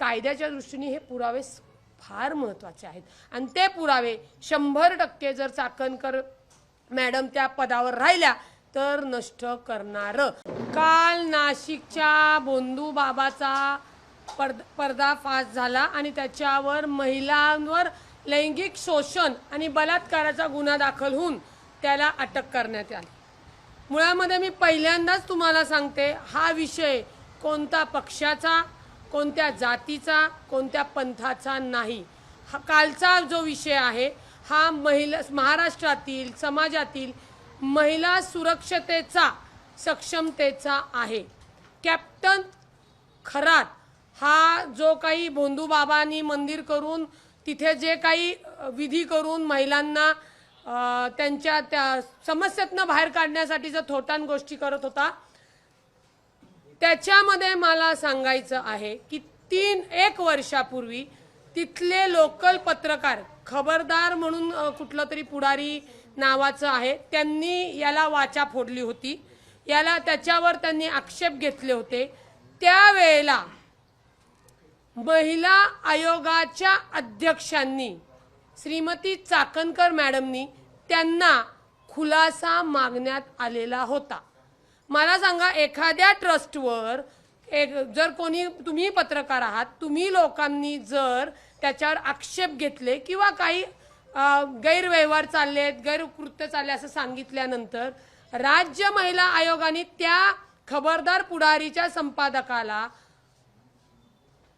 कायद्याच्या दृष्टीने हे पुरावे फार महत्त्वाचे आहेत आणि ते पुरावे 100% जर चाकणकर मॅडम त्या पदावर राहिल्या तर नष्ट करणार। काल नाशिकच्या भोंदू बाबाचा पर्दाफाश झाला आणि त्याच्यावर महिलांवर लैंगिक शोषण आणि बलात्काराचा गुन्हा दाखल होऊन त्याला अटक करण्यात आली। मुळामध्ये मी पहिल्यांदाच तुम्हाला सांगते, हा विषय कोणता पक्षाचा, कोणत्या जातीचा, कोणत्या पंथाचा नाही। हा कालचा जो विषय आहे हा महाराष्ट्रातील समाजातील महिला सुरक्षतेचा, सक्षमतेचा आहे। कॅप्टन खरात हा जो काही भोंदू बाबांनी मंदिर करून तिथे जे काही विधी करून महिलांना त्यांच्या त्या समस्येतनं बाहेर काढण्यासाठीचा थोटान गोष्टी करत होता, त्याच्यामध्ये मला सांगायचं आहे की 1 वर्षापूर्वी तिथले लोकल पत्रकार खबरदार म्हणून कुठलं तरी पुढारी नावाचं आहे, त्यांनी याला वाचा फोडली होती, त्याच्यावर त्यांनी आक्षेप घेतले होते। त्यावेळेला महिला आयोगाच्या अध्यक्षांनी श्रीमती चाकणकर मॅडमनी त्यांना खुलासा मागण्यात आलेला होता। मला सांगा, एखाद्या ट्रस्टवर जर कोणी, तुम्ही पत्रकार आहात, तुम्ही लोकांनी जर त्याच्यावर आक्षेप घेतले किंवा काही गैरव्यवहार चाललेत, गैरकृत्य चालले असं सांगितल्यानंतर राज्य महिला आयोगाने त्या खबरदार पुढारीच्या संपादकाला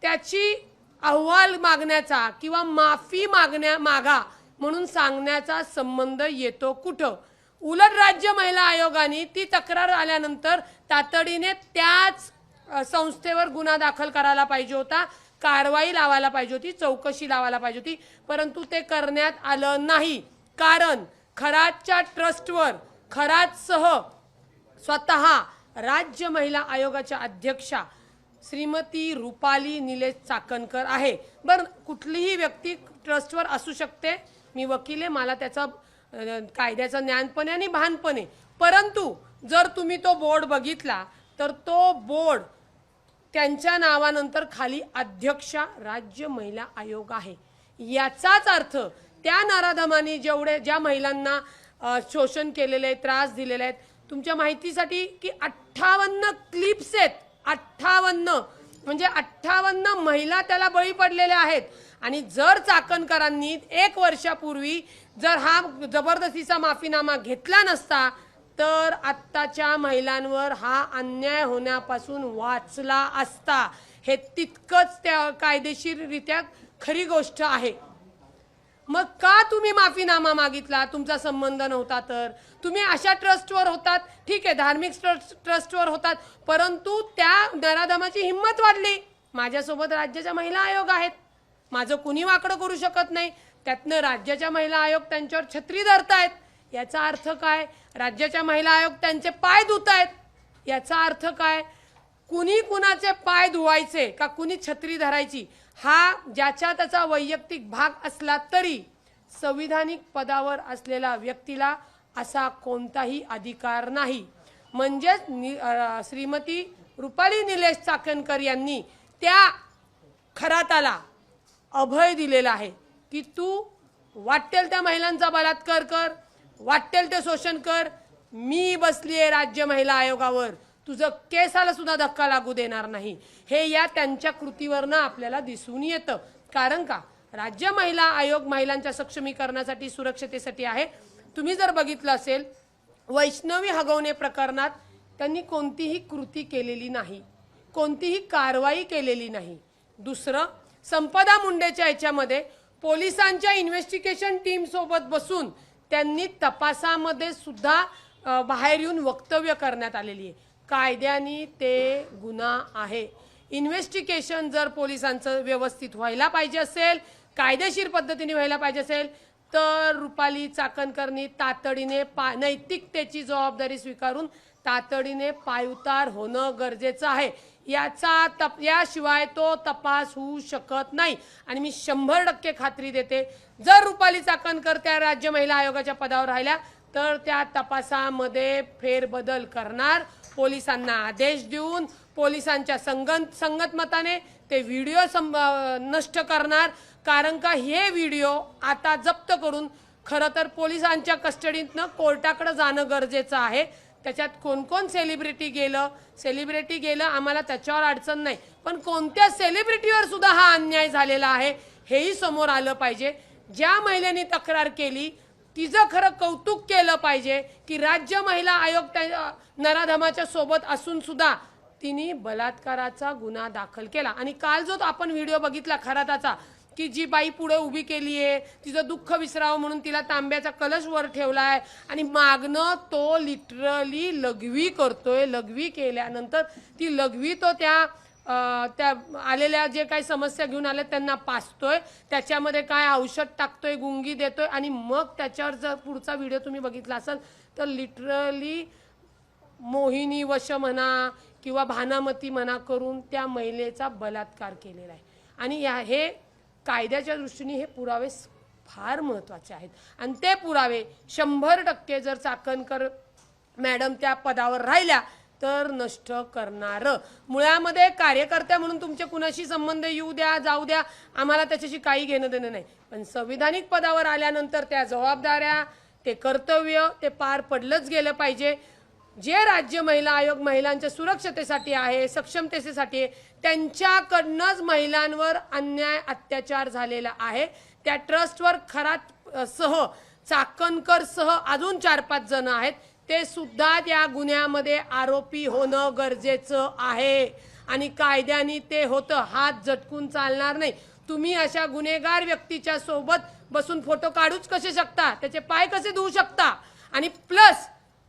त्याची अहवाल मागण्याचा किंवा माफी मागा म्हणून सांगण्याचा संबंध येतो कुठं? उलट राज्य महिला आयोगाने ती तक्रार आल्यानंतर तातडीने त्याच संस्थेवर गुन्हा दाखल करायला पाहिजे होता, कारवाई लावायला पाहिजे होती, चौकशी लावायला पाहिजे होती, परंतु ते करण्यात आलं नाही। कारण खरातच्या ट्रस्टवर खरातसह स्वतः राज्य महिला आयोगाच्या अध्यक्षा श्रीमती रुपाली निलेश चाकणकर आहे। बरं, कुठलीही व्यक्ती ट्रस्टवर असू शकते, मी वकील आहे, मला त्याचा कायद्याचं ज्ञान पण आहे आणि भान पण आहे, परंतु जर तुम्ही तो बोर्ड बघितला तर तो बोर्ड त्यांच्या नावानंतर खाली अध्यक्षा राज्य महिला आयोग आहे। याचाच अर्थ त्या नराधमांनी ज्या महिलांना शोषण केलेले आहे, त्रास दिलेले आहेत, तुमच्या माहितीसाठी की 58 क्लिप्स आहेत, 58 म्हणजे 58 महिला त्याला बळी पडलेल्या आहेत। आणि जर चाकणकरांनी 1 वर्षापूर्वी जर हा जबरदस्तीचा माफीनामा घेतला नसता तर आत्ताच्या महिलांवर हा अन्याय होण्यापासून वाचला असता। हे तितकंच त्या कायदेशीररित्या खरी गोष्ट आहे। मग का तुम्ही माफीनामा मागितला? तुमचा संबंध नव्हता तर तुम्ही अशा ट्रस्टवर होतात, ठीक आहे, धार्मिक ट्रस्टवर होतात, परंतु त्या नराधमाची हिंमत वाढली। माझ्यासोबत राज्याच्या महिला आयोग आहेत, माझं कुणी वाकडं करू शकत नाही, त्यातनं राज्याच्या महिला आयोग त्यांच्यावर छत्री धरतायत, याचा अर्थ काय? राज्याच्या महिला आयोग त्यांचे पाय धुतायत, याचा अर्थ काय? कुणी कुणाचे पाय धुवायचे का कुणी छत्री धरायची हा ज्याच्या त्याचा वैयक्तिक भाग असला तरी संविधानिक पदावर असलेल्या व्यक्तीला असा कोणताही अधिकार नाही। म्हणजेच श्रीमती रुपाली निलेश चाकणकर यांनी त्या खराताला अभय दिलेला आहे की तू वाटेल त्या महिलांचा बलात्कार कर, वाटेल ते शोषण कर, मी बसलीये राज्य महिला आयोगावर, तुझं केसाला सुद्धा धक्का लागू देणार नाही। हे या त्यांच्या कृतीवरनं आपल्याला दिसून येतं। कारण का? राज्य महिला आयोग महिलांच्या सक्षमीकरणासाठी, सुरक्षतेसाठी आहे। तुम्ही जर बघितलं असेल, वैष्णवी हगवणे प्रकरणात त्यांनी कोणतीही कृती केलेली नाही, कोणतीही कारवाई केलेली नाही। दुसरं, संपदा मुंडेच्या याच्यामध्ये पोलिसांच्या इन्व्हेस्टिगेशन टीम सोबत बसून त्यांनी तपासामध्ये सुद्धा बाहेर येऊन वक्तव्य करण्यात आलेली आहे। कायद्याने ते गुन्हा आहे। इन्व्हेस्टिगेशन जर पोलिसांचं व्यवस्थित व्हायला पाहिजे असेल, कायदेशीर पद्धतीने व्हायला पाहिजे असेल तर रुपाली चाकणकरनी तातडीने नैतिकतेची जबाबदारी स्वीकारून तातडीने पायउतार होणं गरजेचं आहे। याशिवाय तो तपास होऊ शकत नाही। आणि मी 100% खात्री देते, जर रुपाली चाकणकर त्या राज्य महिला आयोगाच्या पदावर राहिल्या तर त्या तपासामध्ये फेरबदल करणार, पोलिसांना आदेश देऊन पोलिसांच्या संगतमताने ते व्हिडिओ नष्ट करणार, कारण का हे व्हिडिओ आता जप्त करून खरं तर पोलिसांच्या कस्टडीतनं कोर्टाकडे जाणं गरजेचं आहे. त्याच्यात कोण कोण सेलिब्रिटी गेलं आम्हाला त्याच्यावर अडचण नाही, पण कोणत्या सेलिब्रिटीवर सुद्धा हा अन्याय झालेला आहे हेही समोर आलं पाहिजे. ज्या महिलेने तक्रार केली तिचं खरं कौतुक केलं पाहिजे की राज्य महिला आयोग त्या नराधमाच्या सोबत असून सुद्धा तिने बलात्काराचा गुन्हा दाखल केला. आणि काल जो आपण व्हिडिओ बघितला खराताचा की जी बाई पुढे उभी केली आहे, तिचं दुःख विसरावं म्हणून तिला तांब्याचा कलश वर ठेवलाय आणि मागणं तो लिटरली लघवी करतोय. लघवी केल्यानंतर ती लघवी तो त्या आलेल्या जे काही समस्या घेऊन आल्या त्यांना पाचतोय, त्याच्यामध्ये काय औषध टाकतोय, गुंगी देतोय आणि मग त्याच्यावर जर पुढचा व्हिडिओ तुम्ही बघितला असाल तर लिटरली मोहिनी वश म्हणा किंवा भानामती म्हणा करून त्या महिलेचा बलात्कार केलेला आहे. आणि हे कायद्याच्या दृष्टीने हे पुरावे फार महत्त्वाचे आहेत आणि ते पुरावे 100% जर चाकणकर मॅडम त्या पदावर राहिल्या तर नष्ट करणार. मुळामध्ये कार्यकर्त्या म्हणून तुमचे कुणाशी संबंध येऊ द्या जाऊ द्या, आम्हाला त्याच्याशी काही घेणं देणं नाही, पण संविधानिक पदावर आल्यानंतर त्या जबाबदाऱ्या, ते कर्तव्य ते पार पडलंच गेलं पाहिजे. जे राज्य महिला आयोग महिलांच्या सुरक्षतेसाठी आहे, सक्षमतेसाठी आहे, त्यांच्याकडनंच महिलांवर अन्याय अत्याचार झालेला आहे. त्या ट्रस्टवर खरात सह चाकणकर सह अजून 4-5 जण आहेत, ते सुद्धा त्या गुन्ह्यामध्ये आरोपी होणं गरजेचं आहे आणि कायद्याने ते होतं. हात झटकून चालणार नाही. तुम्ही अशा गुन्हेगार व्यक्तीच्या सोबत बसून फोटो काढूच कसे शकता, त्याचे पाय कसे धुवू शकता, आणि प्लस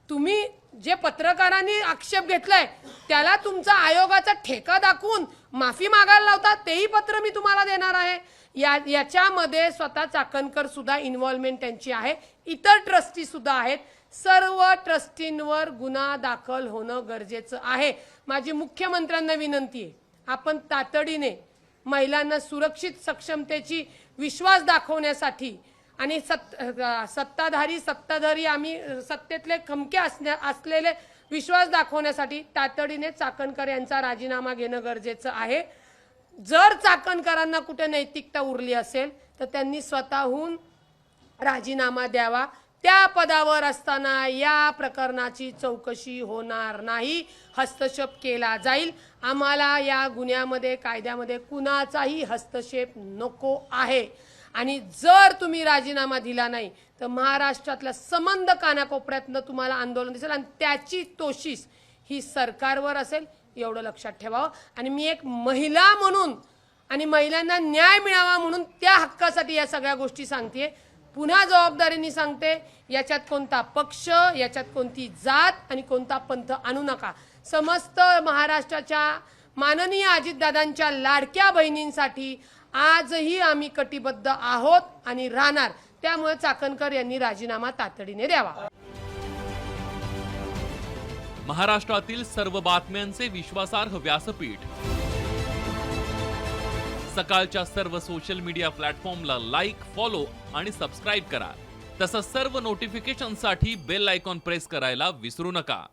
तुम्ही जे पत्रकारांनी आक्षेप घेतलाय त्याला तुमचा आयोगाचा ठेका दाखवून माफी मागायला लावता, तेही पत्र मी तुम्हाला देणार आहे. याच्यामध्ये स्वतः चाकणकर सुद्धा इन्व्हॉल्वमेंट त्यांची आहे, इतर ट्रस्टी सुद्धा आहेत. सर्व ट्रस्टींवर गुन्हा दाखल होणं गरजेचं आहे. माझी मुख्यमंत्र्यांना विनंती आहे, आपण तातडीने महिलांना सुरक्षित सक्षमतेची विश्वास दाखवण्यासाठी आणि सत्ताधारी आम्ही सत्तेतले खमके असलेले विश्वास दाखवण्यासाठी तातडीने चाकणकर यांचा राजीनामा घेणं गरजेचं आहे. जर चाकणकरांना कुठे नैतिकता उरली असेल तर त्यांनी स्वतःहून राजीनामा द्यावा. त्या पदावर असताना या प्रकरणाची चौकशी होणार नाही, हस्तक्षेप केला जाईल. आम्हाला या गुन्ह्यामध्ये कायद्यामध्ये कुणाचाही हस्तक्षेप नको आहे. आणि जर तुम्ही राजीनामा दिला नाही तर महाराष्ट्रातल्या संबंध कानाकोपऱ्यातनं तुम्हाला आंदोलन दिसेल आणि त्याची तोशीस ही सरकारवर असेल, एवढं लक्षात ठेवावं. आणि मी एक महिला म्हणून आणि महिलांना न्याय मिळावा म्हणून त्या हक्कासाठी या सगळ्या गोष्टी सांगते. पुन्हा जबाबदारीने सांगते, याच्यात कोणता पक्ष, याच्यात कोणती जात आणि कोणता पंथ आणू नका. समस्त महाराष्ट्राच्या माननीय अजितदादांच्या लाडक्या बहिणींसाठी आजही आम्ही कटिबद्ध आहोत आणि राहणार. त्यामुळे चाकणकर यांनी राजीनामा तातडीने द्यावा. महाराष्ट्रातील सर्व बातम्यांचे विश्वासार्ह व्यासपीठ, सकाळच्या सर्व सोशल मीडिया प्लॅटफॉर्मला लाईक, फॉलो आणि सबस्क्राईब करा. तसंच सर्व नोटिफिकेशनसाठी बेल आयकॉन प्रेस करायला विसरू नका.